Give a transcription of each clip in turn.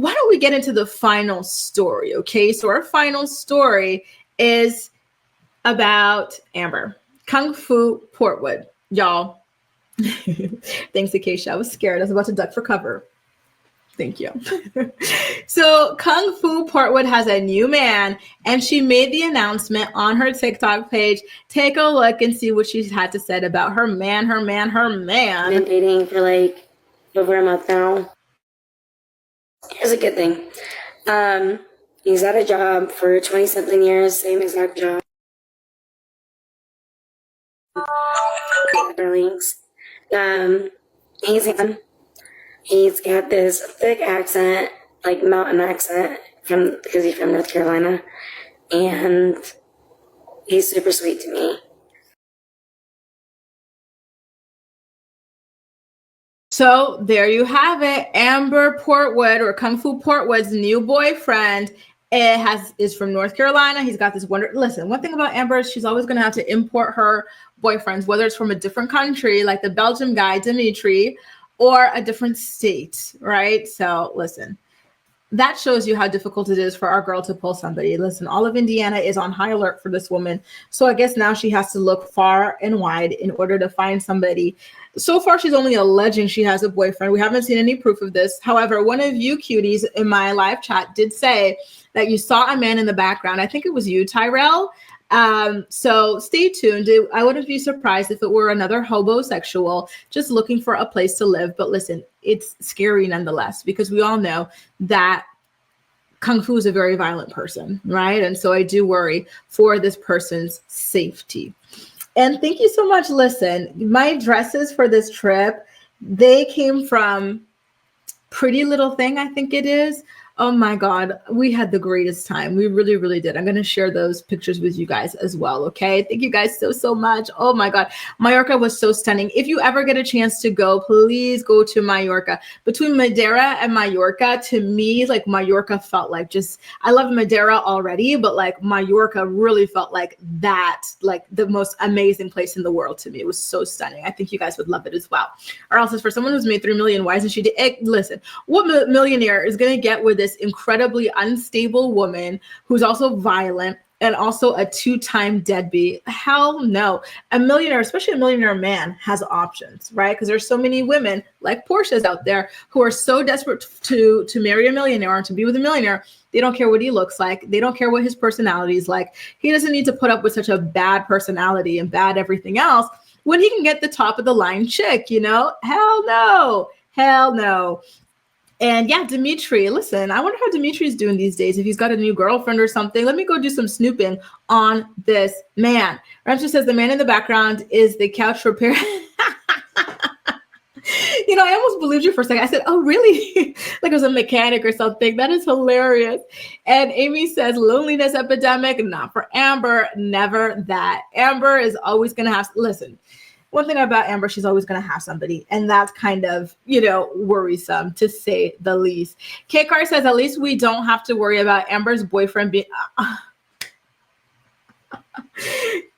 why don't we get into the final story? Okay, so our final story is about Amber. Kung Fu Portwood, y'all. Thanks, Acacia. I was scared. I was about to duck for cover. Thank you. So Kung Fu Portwood has a new man, and she made the announcement on her TikTok page. Take a look and see what she's had to say about her man. I've been dating for like over a month now. Here's a good thing. He's at a job for 20-something years, same exact job. Darlings. He's got this thick accent, like mountain accent, because he's from North Carolina, and he's super sweet to me. So there you have it. Amber Portwood, or Kung Fu Portwood's new boyfriend, is from North Carolina. He's got this listen, one thing about Amber is she's always going to have to import her boyfriends, whether it's from a different country, like the Belgian guy, Dimitri, or a different state, right? So listen, that shows you how difficult it is for our girl to pull somebody. Listen, all of Indiana is on high alert for this woman. So I guess now she has to look far and wide in order to find somebody. So far, she's only alleging she has a boyfriend. We haven't seen any proof of this. However, one of you cuties in my live chat did say that you saw a man in the background. I think it was you, Tyrell. So stay tuned. I wouldn't be surprised if it were another hobosexual just looking for a place to live. But listen, it's scary nonetheless, because we all know that Kung Fu is a very violent person, right? And so I do worry for this person's safety. And thank you so much. Listen, my dresses for this trip, they came from Pretty Little Thing, I think it is. Oh my God, we had the greatest time. We really, really did. I'm going to share those pictures with you guys as well. Okay. Thank you guys so much. Oh my God. Mallorca was so stunning. If you ever get a chance to go, please go to Mallorca. Between Madeira and Mallorca, to me, like Mallorca felt like I love Madeira already, but like Mallorca really felt like that, like the most amazing place in the world to me. It was so stunning. I think you guys would love it as well. Or else it's for someone who's made 3 million, why isn't she? Listen, what millionaire is going to get with this incredibly unstable woman who's also violent and also a 2-time deadbeat? Hell no. A millionaire, especially a millionaire man, has options, right? Because there's so many women like Portia's out there who are so desperate to marry a millionaire or to be with a millionaire. They don't care what he looks like. They don't care what his personality is like. He doesn't need to put up with such a bad personality and bad everything else when he can get the top of the line chick, you know? Hell no. Hell no. And yeah, Dimitri, listen, I wonder how Dimitri's doing these days. If he's got a new girlfriend or something, let me go do some snooping on this man. Ramsey says the man in the background is the couch repair. You know, I almost believed you for a second. I said, oh, really? Like it was a mechanic or something. That is hilarious. And Amy says, loneliness epidemic, not for Amber. Never that. Amber is always going to have, listen, one thing about Amber, she's always going to have somebody. And that's kind of, worrisome to say the least. K Car says, at least we don't have to worry about Amber's boyfriend being...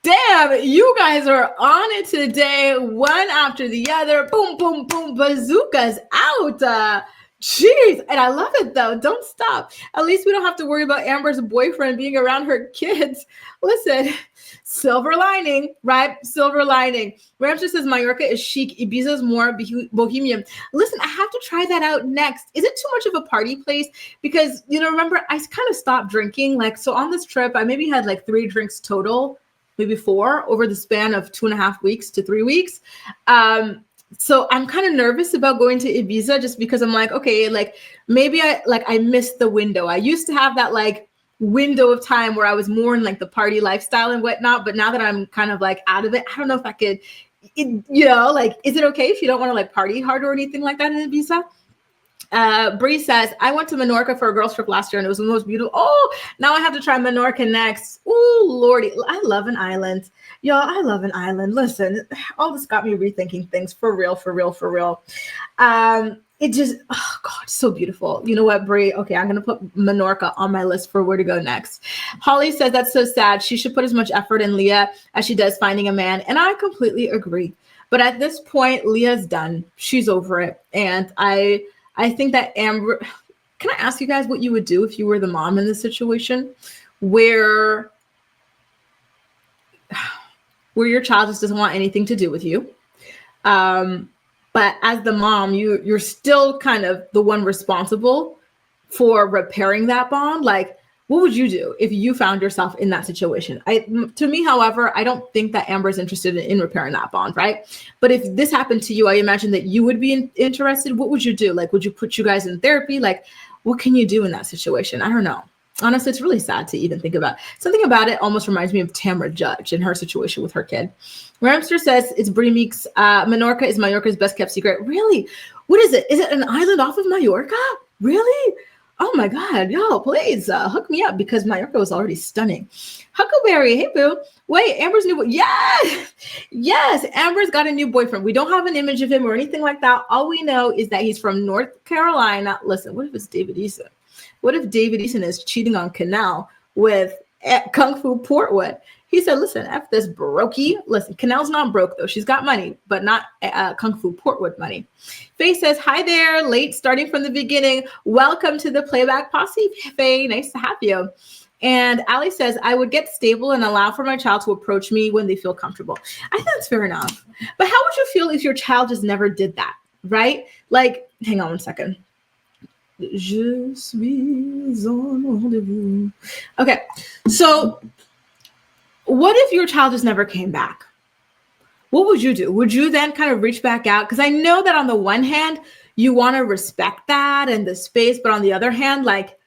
Damn, you guys are on it today, one after the other. Boom, boom, boom, bazookas out. Jeez, and I love it though. Don't stop. At least we don't have to worry about Amber's boyfriend being around her kids. Listen, silver lining, right? Silver lining. Ramsey says Mallorca is chic. Ibiza is more bohemian. Listen, I have to try that out next. Is it too much of a party place? Because, remember, I kind of stopped drinking. So on this trip, I maybe had 3 drinks total, maybe 4 over the span of 2.5 weeks to 3 weeks. So I'm kind of nervous about going to Ibiza just because I'm okay, maybe I missed the window. I used to have that window of time where I was more in the party lifestyle and whatnot. But now that I'm kind of out of it, I don't know if I could, is it okay if you don't want to party hard or anything like that in Ibiza? Bree says, I went to Mallorca for a girls trip last year and it was the most beautiful. Oh, now I have to try Mallorca next. Oh, Lordy. I love an island. Y'all, I love an island. Listen, all this got me rethinking things for real. It just, oh God, so beautiful. You know what, Bree? Okay, I'm going to put Mallorca on my list for where to go next. Holly says, that's so sad. She should put as much effort in Leah as she does finding a man. And I completely agree. But at this point, Leah's done. She's over it. And I think that Amber, can I ask you guys what you would do if you were the mom in this situation where your child just doesn't want anything to do with you? But as the mom, you're still kind of the one responsible for repairing that bond. Like, what would you do if you found yourself in that situation? To me, however, I don't think that Amber is interested in repairing that bond, right? But if this happened to you, I imagine that you would be interested. What would you do? Like, would you put you guys in therapy? Like, what can you do in that situation? I don't know. Honestly, it's really sad to even think about. Something about it almost reminds me of Tamra Judge and her situation with her kid. Ramster says it's Brie Meeks. Mallorca is Mallorca's best kept secret. Really? What is it? Is it an island off of Mallorca? Really? Oh my God, yo, please hook me up because Mallorca was already stunning. Huckleberry, hey boo. Wait, Amber's new boy. Yes, Amber's got a new boyfriend. We don't have an image of him or anything like that. All we know is that he's from North Carolina. Listen, what if it's David Eason? What if David Eason is cheating on Canal with Kung Fu Portwood? He said, listen, F this brokey. Listen, Canal's not broke, though. She's got money, but not Kung Fu Portwood money. Faye says, hi there. Late, starting from the beginning. Welcome to the Playback Posse, Faye. Nice to have you. And Allie says, I would get stable and allow for my child to approach me when they feel comfortable. I think that's fair enough. But how would you feel if your child just never did that, right? Like, hang on one second. Je suis en rendezvous. Okay, so what if your child just never came back? What would you do? Would you then kind of reach back out? Because I know that on the one hand, you want to respect that and the space, but on the other hand, like,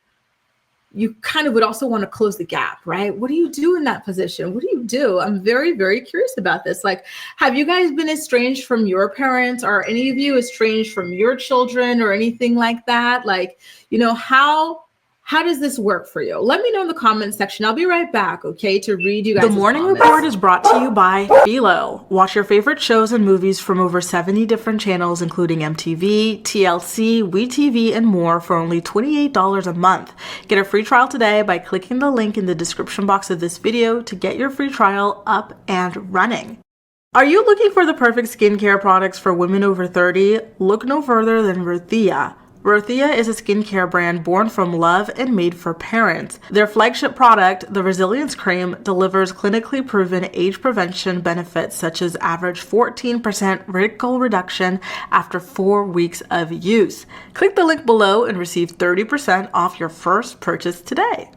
you kind of would also want to close the gap, right? What do you do in that position? What do you do? I'm very, very curious about this. Like, have you guys been estranged from your parents? Are any of you estranged from your children or anything like that? Like, you know, how does this work for you? Let me know in the comments section. I'll be right back, okay, to read you guys. The Morning Report is brought to you by Philo. Watch your favorite shows and movies from over 70 different channels, including MTV, TLC, WeTV, and more for only $28 a month. Get a free trial today by clicking the link in the description box of this video to get your free trial up and running. Are you looking for the perfect skincare products for women over 30? Look no further than Rothia. Rothia is a skincare brand born from love and made for parents. Their flagship product, the Resilience Cream, delivers clinically proven age prevention benefits such as average 14% wrinkle reduction after 4 weeks of use. Click the link below and receive 30% off your first purchase today.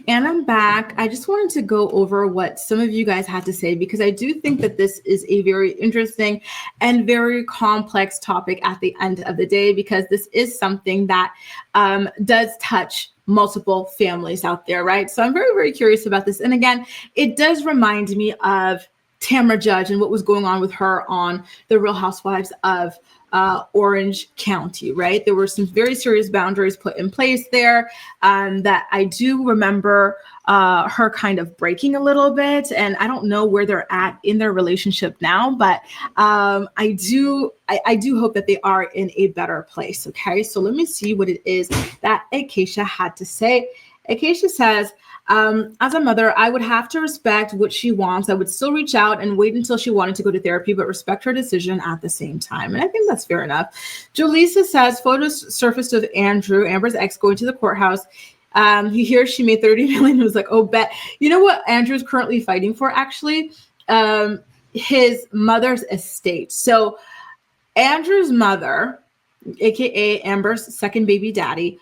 And I'm back. I just wanted to go over what some of you guys had to say because I do think that this is a very interesting and very complex topic at the end of the day because this is something that does touch multiple families out there, right? So I'm very, very curious about this. And again, it does remind me of Tamra Judge and what was going on with her on The Real Housewives of Orange County, right? There were some very serious boundaries put in place there that I do remember her kind of breaking a little bit. And I don't know where they're at in their relationship now, but I do hope that they are in a better place. Okay, so let me see what it is that Acacia had to say. Acacia says, as a mother, I would have to respect what she wants. I would still reach out and wait until she wanted to go to therapy, but respect her decision at the same time. And I think that's fair enough. Jolisa says, photos surfaced of Andrew, Amber's ex, going to the courthouse. He hears she made 30 million. He was like, oh, bet. You know what Andrew's currently fighting for, actually? His mother's estate. So Andrew's mother, aka Amber's second baby daddy,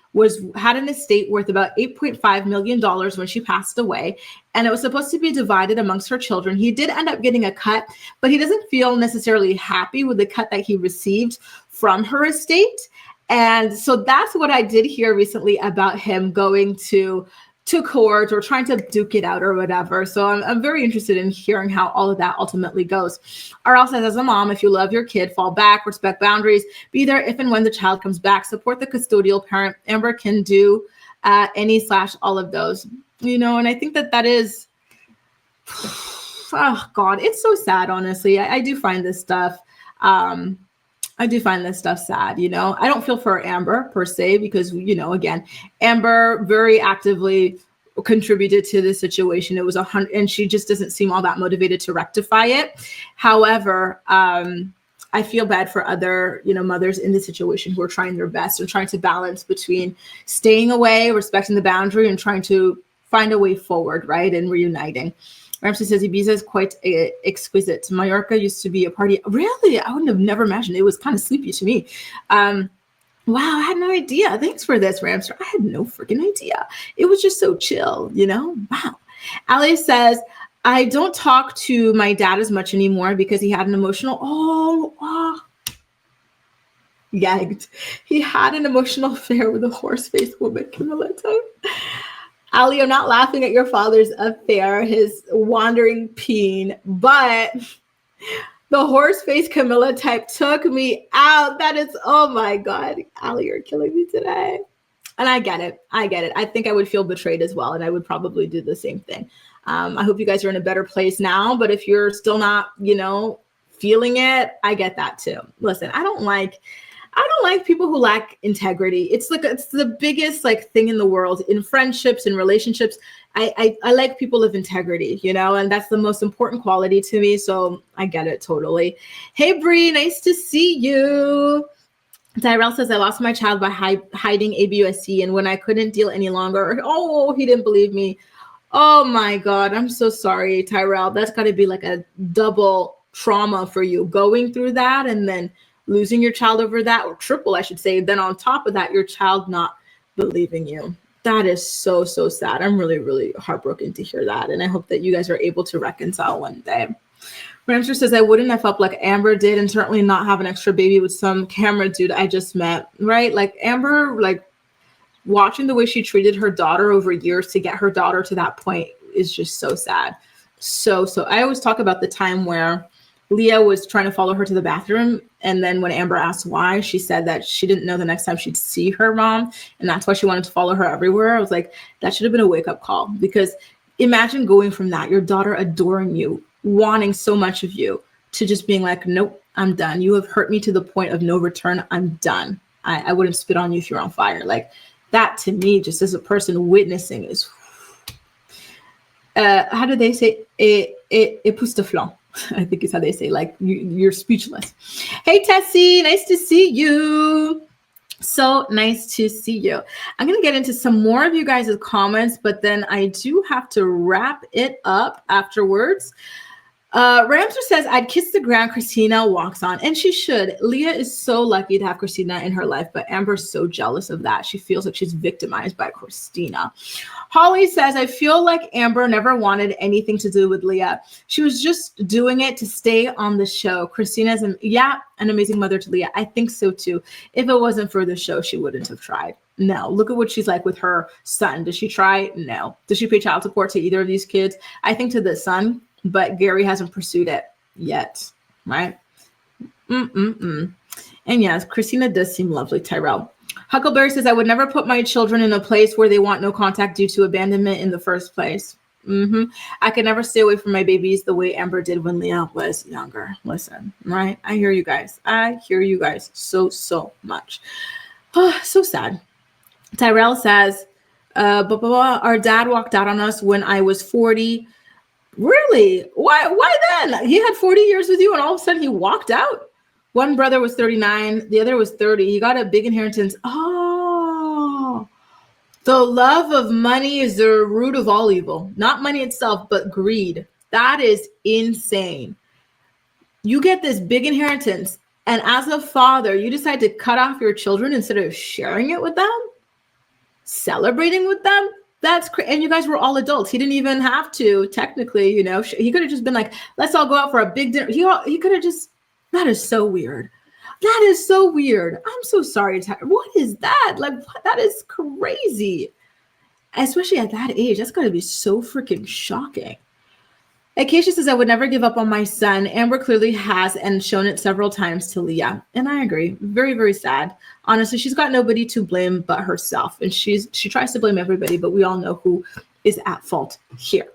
had an estate worth about $8.5 million when she passed away, and it was supposed to be divided amongst her children. He did end up getting a cut, but he doesn't feel necessarily happy with the cut that he received from her estate. And so that's what I did hear recently about him going to court or trying to duke it out or whatever. So I'm very interested in hearing how all of that ultimately goes. RL says, as a mom, if you love your kid, fall back, respect boundaries, be there if and when the child comes back, support the custodial parent. Amber can do any/all of those, you know, and I think that is, oh God, it's so sad, honestly. I do find this stuff sad, you know. I don't feel for Amber per se because, you know, again, Amber very actively contributed to the situation. It was and she just doesn't seem all that motivated to rectify it. However, I feel bad for other, mothers in this situation who are trying their best and trying to balance between staying away, respecting the boundary, and trying to find a way forward, right? And reuniting. Ramsey says Ibiza is quite exquisite. Mallorca used to be a party. Really? I wouldn't have never imagined. It was kind of sleepy to me. Wow, I had no idea. Thanks for this, Ramster. I had no freaking idea. It was just so chill, Wow. Ali says, I don't talk to my dad as much anymore because he had an emotional, gagged. He had an emotional affair with a horse-faced woman, Camilla. Ali, I'm not laughing at your father's affair, his wandering peen, but the horse-faced Camilla type took me out. That is, oh my God. Ali, you're killing me today. And I get it. I think I would feel betrayed as well, and I would probably do the same thing. I hope you guys are in a better place now, but if you're still not, feeling it, I get that too. Listen, I don't like people who lack integrity. It's the biggest thing in the world in friendships and relationships. I like people of integrity, and that's the most important quality to me. So I get it totally. Hey, Bree, nice to see you. Tyrell says, I lost my child by hiding ABUSC, and when I couldn't deal any longer, he didn't believe me. Oh my God, I'm so sorry, Tyrell. That's got to be like a double trauma for you, going through that and then losing your child over that, or triple, I should say. Then on top of that, your child not believing you. That is so, so sad. I'm really, really heartbroken to hear that. And I hope that you guys are able to reconcile one day. Ramster says, I wouldn't have felt like Amber did, and certainly not have an extra baby with some camera dude I just met, right? Like Amber, watching the way she treated her daughter over years to get her daughter to that point is just so sad. So I always talk about the time where Leah was trying to follow her to the bathroom. And then when Amber asked why, she said that she didn't know the next time she'd see her mom. And that's why she wanted to follow her everywhere. I was like, that should have been a wake-up call, because imagine going from that, your daughter adoring you, wanting so much of you, to just being like, nope, I'm done. You have hurt me to the point of no return. I'm done. I wouldn't spit on you if you're on fire. That to me, just as a person witnessing, is how do they say époustouflant? I think is how they say, you're speechless. Hey, Tessie, nice to see you. So nice to see you. I'm going to get into some more of you guys' comments, but then I do have to wrap it up afterwards. Ramser says, I'd kiss the ground Christina walks on, and she should. Leah is so lucky to have Christina in her life, but Amber's so jealous of that. She feels like she's victimized by Christina. Holly says, I feel like Amber never wanted anything to do with Leah. She was just doing it to stay on the show. Christina's an amazing mother to Leah. I think so too. If it wasn't for the show, she wouldn't have tried. No, look at what she's like with her son. Does she try? No. Does she pay child support to either of these kids? I think to the son, but Gary hasn't pursued it yet, right? And yes, Christina does seem lovely, Tyrell. Huckleberry says, I would never put my children in a place where they want no contact due to abandonment in the first place. I could never stay away from my babies the way Amber did when Leah was younger. Listen, right? I hear you guys. So much. So sad. Tyrell says, our dad walked out on us when I was 40. Really? Why then? He had 40 years with you and all of a sudden he walked out. One brother was 39. The other was 30. He got a big inheritance. Oh, the love of money is the root of all evil. Not money itself, but greed. That is insane. You get this big inheritance, and as a father, you decide to cut off your children instead of sharing it with them, celebrating with them. That's crazy. And you guys were all adults. He didn't even have to, technically, he could have just been like, let's all go out for a big dinner. He could have just, that is so weird. That is so weird. I'm so sorry. What is that? That is crazy. Especially at that age. That's got to be so freaking shocking. Acacia says, I would never give up on my son. Amber clearly has and shown it several times to Leah. And I agree. Very, very sad. Honestly, she's got nobody to blame but herself. And she tries to blame everybody, but we all know who is at fault here.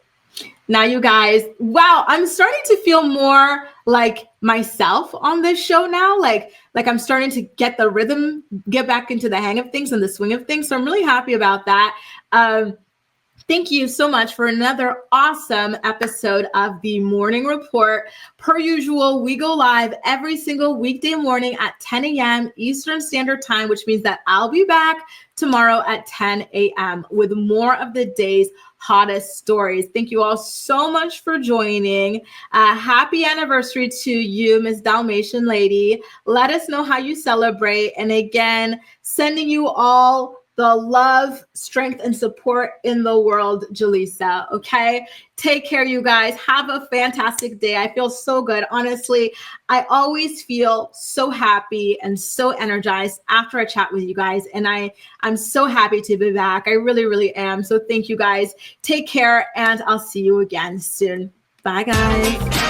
Now, you guys, wow, I'm starting to feel more like myself on this show now. Like I'm starting to get the rhythm, get back into the hang of things and the swing of things. So I'm really happy about that. Thank you so much for another awesome episode of the Morning Report. Per usual, we go live every single weekday morning at 10 a.m. Eastern Standard Time, which means that I'll be back tomorrow at 10 a.m. with more of the day's hottest stories. Thank you all so much for joining. Happy anniversary to you, Miss Dalmatian Lady. Let us know how you celebrate. And again, sending you all the love, strength, and support in the world, Jaleesa. Okay? Take care, you guys. Have a fantastic day. I feel so good. Honestly, I always feel so happy and so energized after I chat with you guys. And I'm so happy to be back. I really, really am. So thank you guys. Take care, and I'll see you again soon. Bye, guys.